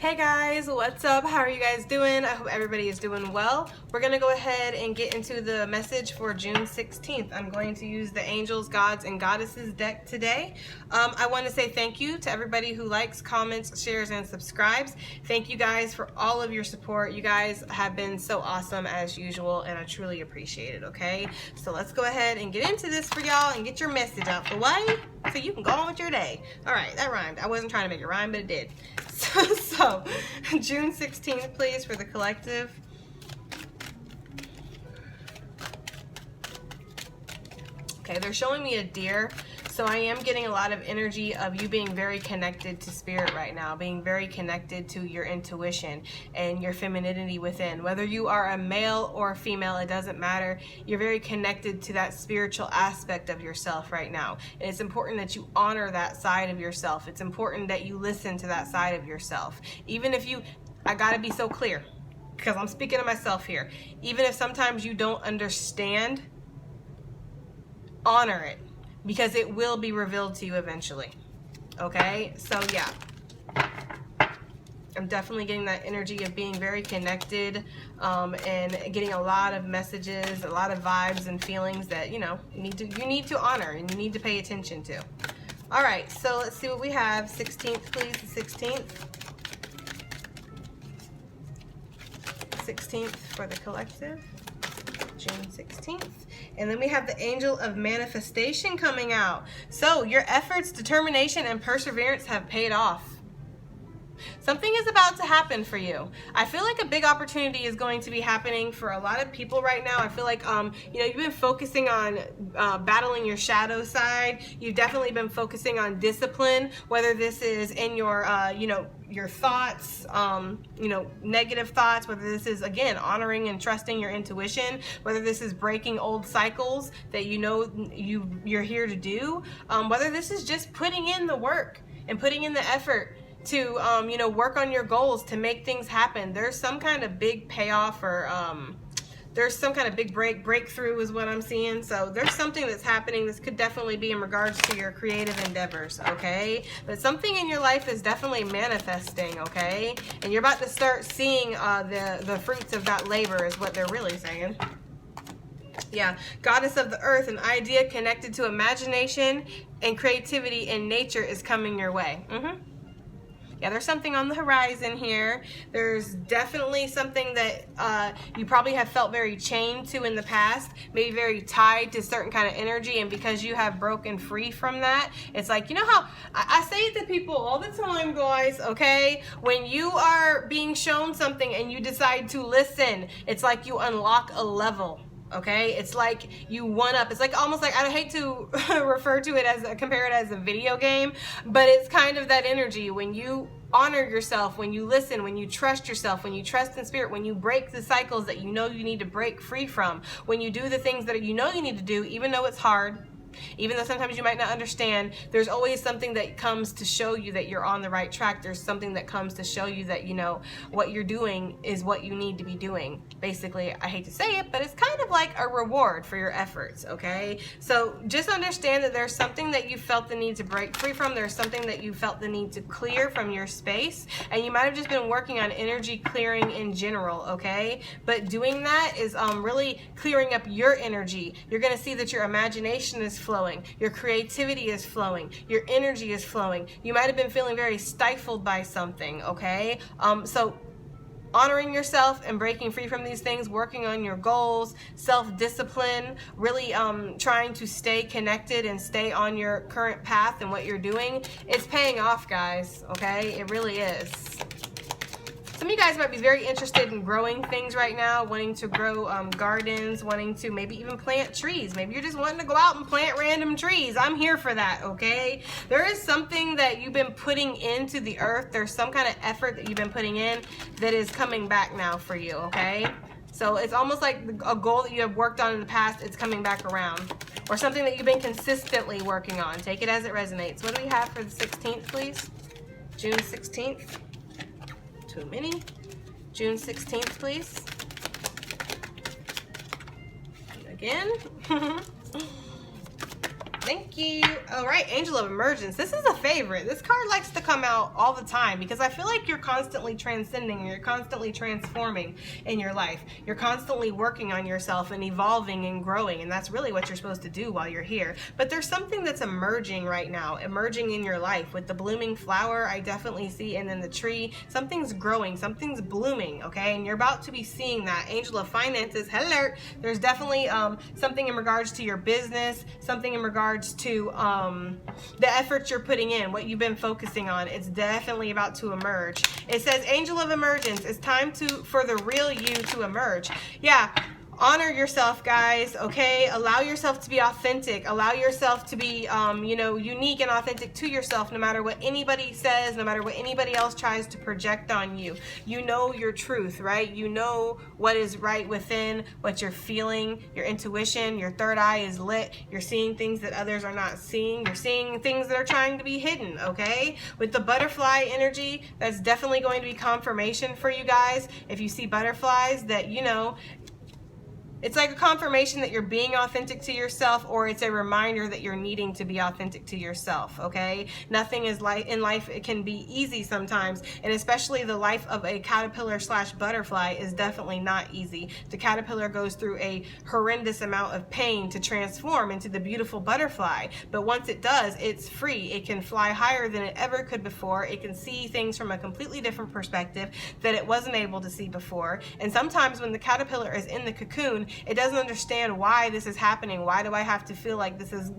Hey guys, what's up? How are you guys doing? I hope everybody is doing well. We're going to go ahead and get into the message for June 16th. I'm going to use the Angels, Gods, and Goddesses deck today. I want to say thank you to everybody who likes, comments, shares, and subscribes. Thank you guys for all of your support. You guys have been so awesome as usual, and I truly appreciate it, okay? So let's go ahead and get into this for y'all and get your message out the way so you can go on with your day. All right, that rhymed. I wasn't trying to make it rhyme, but it did. So June 16th, please, for the collective. Okay, they're showing me a deer. So I am getting a lot of energy of you being very connected to spirit right now, being very connected to your intuition and your femininity within. Whether you are a male or a female, it doesn't matter. You're very connected to that spiritual aspect of yourself right now. And it's important that you honor that side of yourself. It's important that you listen to that side of yourself. Even if you, I gotta be so clear, because I'm speaking to myself here. Even if sometimes you don't understand, honor it. Because it will be revealed to you eventually. Okay? So yeah. I'm definitely getting that energy of being very connected and getting a lot of messages, a lot of vibes and feelings that, you know, you need to honor and you need to pay attention to. All right, so let's see what we have. 16th, please, the 16th. 16th for the collective. June 16th. And then we have the Angel of Manifestation coming out. So your efforts, determination, and perseverance have paid off. Something is about to happen for you. I feel like a big opportunity is going to be happening for a lot of people right now. I feel like, you know, you've been focusing on battling your shadow side. You've definitely been focusing on discipline, whether this is in your, you know, your thoughts, you know, negative thoughts, whether this is, again, honoring and trusting your intuition, whether this is breaking old cycles that you know you're here to do, whether this is just putting in the work and putting in the effort to, you know, work on your goals to make things happen. There's some kind of big payoff or there's some kind of big breakthrough is what I'm seeing. So there's something that's happening. This could definitely be in regards to your creative endeavors, okay? But something in your life is definitely manifesting, okay? And you're about to start seeing the fruits of that labor is what they're really saying. Yeah, Goddess of the Earth, an idea connected to imagination and creativity in nature is coming your way. Yeah, there's something on the horizon here. There's definitely something that you probably have felt very chained to in the past, maybe very tied to certain kind of energy, and because you have broken free from that, it's like, you know how, I say it to people all the time, guys, okay? When you are being shown something and you decide to listen, it's like you unlock a level. Okay, it's like you one up. It's like almost like, I hate to refer to it as compare it as a video game, but it's kind of that energy when you honor yourself, when you listen, when you trust yourself, when you trust in spirit, when you break the cycles that you know you need to break free from, when you do the things that you know you need to do, even though it's hard. Even though sometimes you might not understand, there's always something that comes to show you that you're on the right track. There's something that comes to show you that, you know, what you're doing is what you need to be doing. Basically, I hate to say it, but it's kind of like a reward for your efforts, okay? So just understand that there's something that you felt the need to break free from. There's something that you felt the need to clear from your space. And you might have just been working on energy clearing in general, okay? But doing that is really clearing up your energy. You're going to see that your imagination is flowing, your creativity is flowing, your energy is flowing. You might have been feeling very stifled by something, okay? So honoring yourself and breaking free from these things, working on your goals, self-discipline, really trying to stay connected and stay on your current path and what you're doing, it's paying off, guys, okay? It really is. Some of you guys might be very interested in growing things right now, wanting to grow gardens, wanting to maybe even plant trees. Maybe you're just wanting to go out and plant random trees. I'm here for that, okay? There is something that you've been putting into the earth. There's some kind of effort that you've been putting in that is coming back now for you, okay? So it's almost like a goal that you have worked on in the past, it's coming back around. Or something that you've been consistently working on. Take it as it resonates. What do we have for the 16th, please? June 16th. Too many. June 16th, please. And again. Thank you. All right, Angel of Emergence. This is a favorite. This card likes to come out all the time because I feel like you're constantly transcending, you're constantly transforming in your life. You're constantly working on yourself and evolving and growing, and that's really what you're supposed to do while you're here. But there's something that's emerging right now, emerging in your life. With the blooming flower, I definitely see, and then the tree, something's growing, something's blooming, okay? And you're about to be seeing that. Angel of Finances, alert. There's definitely something in regards to your business, something in regards to the efforts you're putting in, what you've been focusing on. It's definitely about to emerge. It says, Angel of Emergence, it's time for the real you to emerge. Yeah. Honor yourself, guys, okay? Allow yourself to be authentic. Allow yourself to be, unique and authentic to yourself, no matter what anybody says, no matter what anybody else tries to project on you. You know your truth, right? You know what is right within, what you're feeling, your intuition, your third eye is lit. You're seeing things that others are not seeing. You're seeing things that are trying to be hidden, okay? With the butterfly energy, that's definitely going to be confirmation for you guys. If you see butterflies, that, it's like a confirmation that you're being authentic to yourself, or it's a reminder that you're needing to be authentic to yourself, okay? Nothing is in life, it can be easy sometimes, and especially the life of a caterpillar / butterfly is definitely not easy. The caterpillar goes through a horrendous amount of pain to transform into the beautiful butterfly, but once it does, it's free. It can fly higher than it ever could before. It can see things from a completely different perspective that it wasn't able to see before, and sometimes when the caterpillar is in the cocoon, it doesn't understand why this is happening. Why do I have to feel like this is,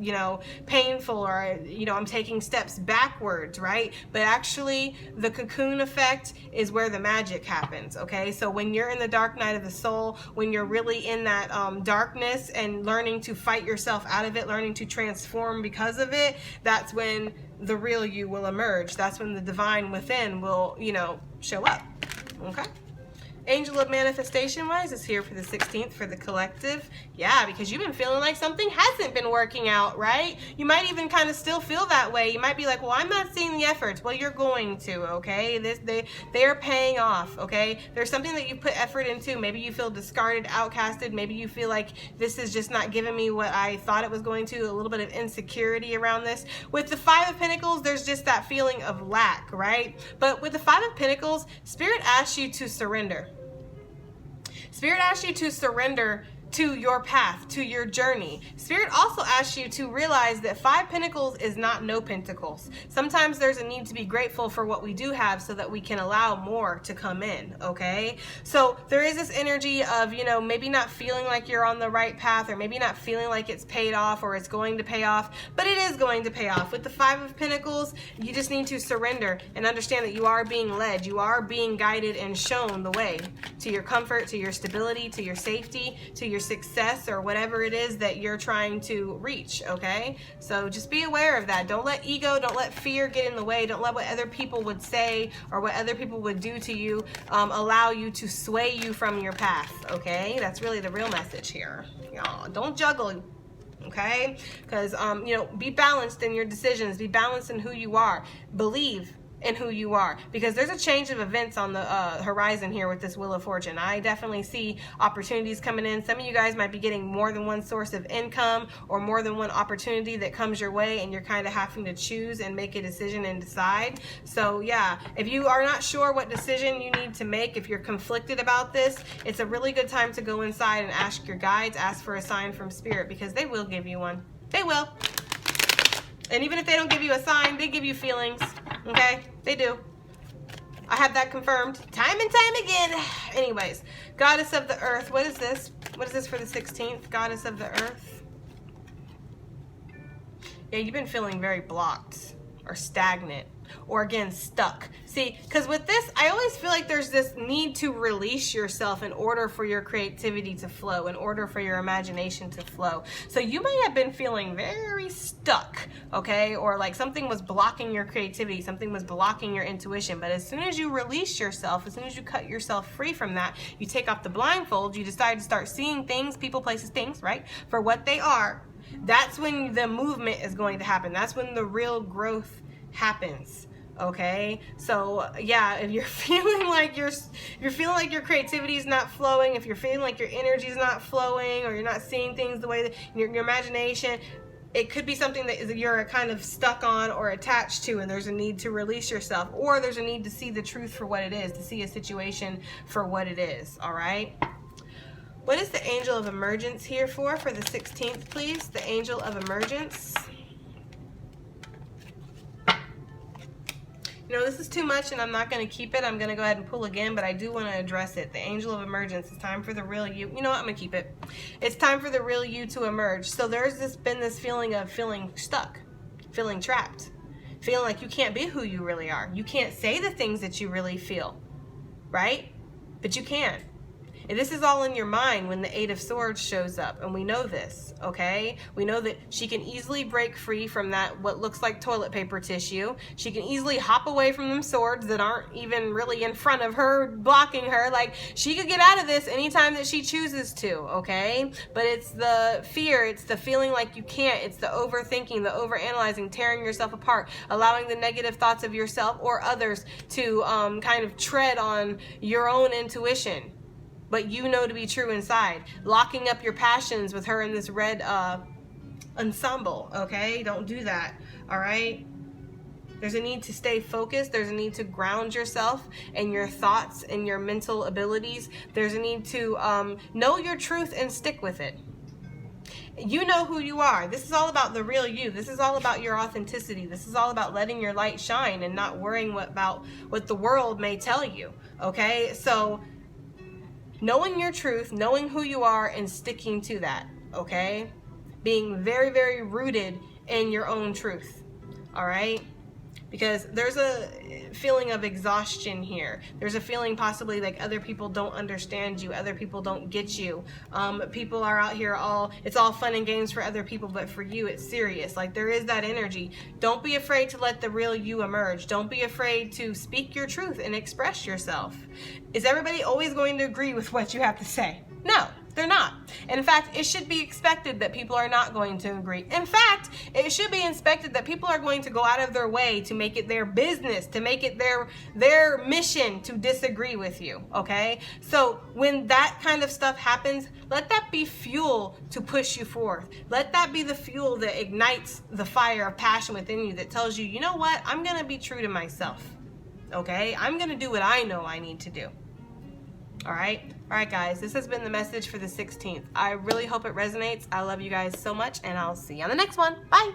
painful, or, I'm taking steps backwards, right? But actually, the cocoon effect is where the magic happens, okay? So when you're in the dark night of the soul, when you're really in that darkness and learning to fight yourself out of it, learning to transform because of it, that's when the real you will emerge. That's when the divine within will, show up, okay? Angel of Manifestation wise is here for the 16th for the collective. Yeah, because you've been feeling like something hasn't been working out, right? You might even kind of still feel that way. You might be like, well, I'm not seeing the efforts. Well, you're going to, okay? They are paying off, okay? There's something that you put effort into. Maybe you feel discarded, outcasted. Maybe you feel like this is just not giving me what I thought it was going to. A little bit of insecurity around this. With the Five of Pentacles, there's just that feeling of lack, right? But with the Five of Pentacles, Spirit asks you to surrender. Spirit asks you to surrender to your path, to your journey. Spirit also asks you to realize that 5 Pentacles is not no Pentacles. Sometimes there's a need to be grateful for what we do have so that we can allow more to come in, okay? So there is this energy of, maybe not feeling like you're on the right path, or maybe not feeling like it's paid off or it's going to pay off, but it is going to pay off. With the 5 of Pentacles, you just need to surrender and understand that you are being led, you are being guided and shown the way to your comfort, to your stability, to your safety, to your success, or whatever it is that you're trying to reach, okay? So just be aware of that. Don't let ego, don't let fear get in the way. Don't let what other people would say or what other people would do to you allow you to sway you from your path, okay? That's really the real message here. Y'all, don't juggle, okay? Because, be balanced in your decisions. Be balanced in who you are. Believe in who you are, because there's a change of events on the horizon here with this Wheel of Fortune. I definitely see opportunities coming in. Some of you guys might be getting more than one source of income or more than one opportunity that comes your way, and you're kind of having to choose and make a decision and decide. So yeah, if you are not sure what decision you need to make, if you're conflicted about this, it's a really good time to go inside and ask your guides, ask for a sign from Spirit, because they will give you one. They will. And even if they don't give you a sign, they give you feelings, okay? They do. I have that confirmed time and time again. Anyways, Goddess of the Earth, what is this? What is this for the 16th? Goddess of the Earth. Yeah, you've been feeling very blocked or stagnant, or again, stuck. See, because with this, I always feel like there's this need to release yourself in order for your creativity to flow, in order for your imagination to flow. So you may have been feeling very stuck, okay? Or like something was blocking your creativity, something was blocking your intuition. But as soon as you release yourself, as soon as you cut yourself free from that, you take off the blindfold, you decide to start seeing things, people, places, things, right? For what they are. That's when the movement is going to happen. That's when the real growth happens. Okay, so yeah, if you're feeling like your creativity is not flowing, if you're feeling like your energy is not flowing, or you're not seeing things the way that your imagination, It could be something that you're kind of stuck on or attached to, and there's a need to release yourself, or there's a need to see the truth for what it is, to see a situation for what it is, all right? What is the angel of emergence here for the 16th, please? The angel of emergence. You know, this is too much and I'm not going to keep it. I'm going to go ahead and pull again, but I do want to address it. The angel of emergence. It's time for the real you. You know what? I'm going to keep it. It's time for the real you to emerge. So there's been this feeling of feeling stuck, feeling trapped, feeling like you can't be who you really are. You can't say the things that you really feel, right? But you can. And this is all in your mind when the Eight of Swords shows up, and we know this, okay? We know that she can easily break free from that, what looks like toilet paper tissue. She can easily hop away from them swords that aren't even really in front of her, blocking her. Like, she could get out of this anytime that she chooses to, okay? But it's the fear, it's the feeling like you can't, it's the overthinking, the overanalyzing, tearing yourself apart, allowing the negative thoughts of yourself or others to kind of tread on your own intuition, but you know to be true inside. Locking up your passions with her in this red ensemble, okay? Don't do that, all right? There's a need to stay focused. There's a need to ground yourself and your thoughts and your mental abilities. There's a need to know your truth and stick with it. You know who you are. This is all about the real you. This is all about your authenticity. This is all about letting your light shine and not worrying about what the world may tell you, okay? So knowing your truth, knowing who you are, and sticking to that, okay? Being very, very rooted in your own truth, all right? Because there's a feeling of exhaustion here. There's a feeling possibly like other people don't understand you, other people don't get you. People are out here it's all fun and games for other people, but for you it's serious. Like, there is that energy. Don't be afraid to let the real you emerge. Don't be afraid to speak your truth and express yourself. Is everybody always going to agree with what you have to say? No, they're not. And in fact, it should be expected that people are not going to agree. In fact, it should be expected that people are going to go out of their way to make it their business, to make it their mission to disagree with you, okay? So when that kind of stuff happens, let that be fuel to push you forth. Let that be the fuel that ignites the fire of passion within you that tells you, you know what? I'm going to be true to myself, okay? I'm going to do what I know I need to do. All right, guys, this has been the message for the 16th. I really hope it resonates. I love you guys so much, and I'll see you on the next one. Bye.